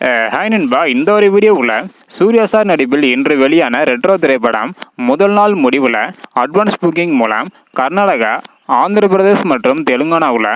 Hi நண்பா, இந்த ஒரு வீடியோவில் சூர்யா சார் நடிப்பில் இன்று வெளியான ரெட்ரோ திரைப்படம் முதல் நாள் முடிவில் அட்வான்ஸ் புக்கிங் மூலம் கர்நாடகா, ஆந்திர பிரதேஷ் மற்றும் தெலுங்கானாவில்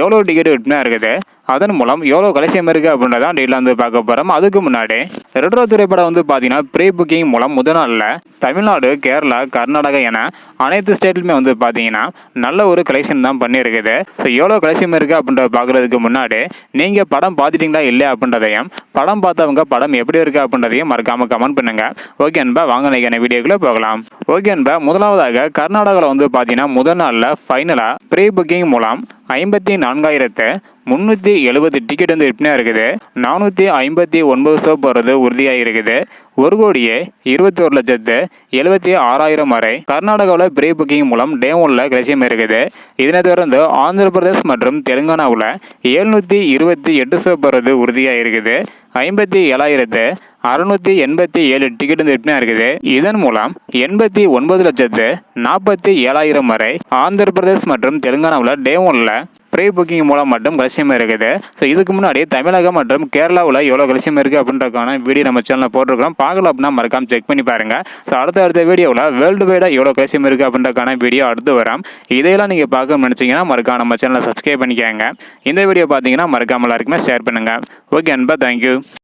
எவ்வளோ டிக்கெட் விற்பனை இருக்குது, அதன் மூலம் எவ்வளோ கலெக்ஷன் இருக்குது அப்படின்றதான் டீட்டெயில் வந்து பார்க்க போகிறோம். அதுக்கு முன்னாடி ரெட்ரோ திரைப்படம் வந்து பார்த்தீங்கன்னா ப்ரீ புக்கிங் மூலம் முதல் நாளில் தமிழ்நாடு, கேரளா, கர்நாடகா என அனைத்து ஸ்டேட்லையுமே வந்து பார்த்தீங்கன்னா நல்ல ஒரு கலெக்ஷன் தான் பண்ணியிருக்குது. ஸோ எவ்வளோ கலெக்ஷன் இருக்குது அப்படின்றத பார்க்குறதுக்கு முன்னாடி நீங்கள் படம் பார்த்துட்டிங்களா இல்லை அப்படின்றதையும், படம் பார்த்தவங்க படம் எப்படி இருக்குது அப்படின்றதையும் மறக்காமல் கமெண்ட் பண்ணுங்கள். ஓகே அன்பா, வாங்க நினைக்கிற வீடியோக்குள்ளே போகலாம். ஓகே அன்பா, முதலாவதாக கர்நாடகாவில் வந்து பார்த்தீங்கன்னா முதல் நாளில் ஃபைனலாக ப்ரீ புக்கிங் மூலம் 54,370 டிக்கெட் வந்து விற்பனையாக இருக்குது. 459 ஷோ போகிறது உறுதியாக இருக்குது. 1,21,76,000 வரை கர்நாடகாவில் ப்ரீ புக்கிங் மூலம் டே ஒன்ல கலெக்ஷன் இருக்குது. இதனை தொடர்ந்து ஆந்திர பிரதேஷ் மற்றும் தெலுங்கானாவில் 728 ஷோ போகிறது உறுதியாக இருக்குது. 57,687 டிக்கெட் வந்து விற்பனையாக இருக்குது. இதன் மூலம் 89,47,000 வரை ஆந்திர பிரதேஷ் மற்றும் தெலுங்கானாவில் டே ஒன்ல ப்ரீ புக்கிங் மூலம் மட்டும் கலெக்ஷன் இருக்குது. ஸோ இதுக்கு முன்னாடி தமிழகம் மற்றும் கேரளாவில் எவ்வளோ கலெக்ஷன் இருக்குது அப்படின்றக்கான வீடியோ நம்ம சேனலில் போட்டிருக்கிறோம். பார்க்கல அப்படின்னா மறக்காம செக் பண்ணி பாருங்கள். ஸோ அடுத்த வீடியோவில் வேர்ல்டு வைடாக எவ்வளோ கலெக்ஷன் இருக்குது அப்படின்றக்கான வீடியோ அடுத்து வரும். இதையெல்லாம் நீங்கள் பார்க்க நினச்சிங்கன்னா மறக்காம நம்ம சேனலை சப்ஸ்கிரைப் பண்ணிக்கோங்க. இந்த வீடியோ பார்த்தீங்கன்னா மறக்காம எல்லாருக்குமே ஷேர் பண்ணுங்கள். ஓகே அன்பா, தேங்க்யூ.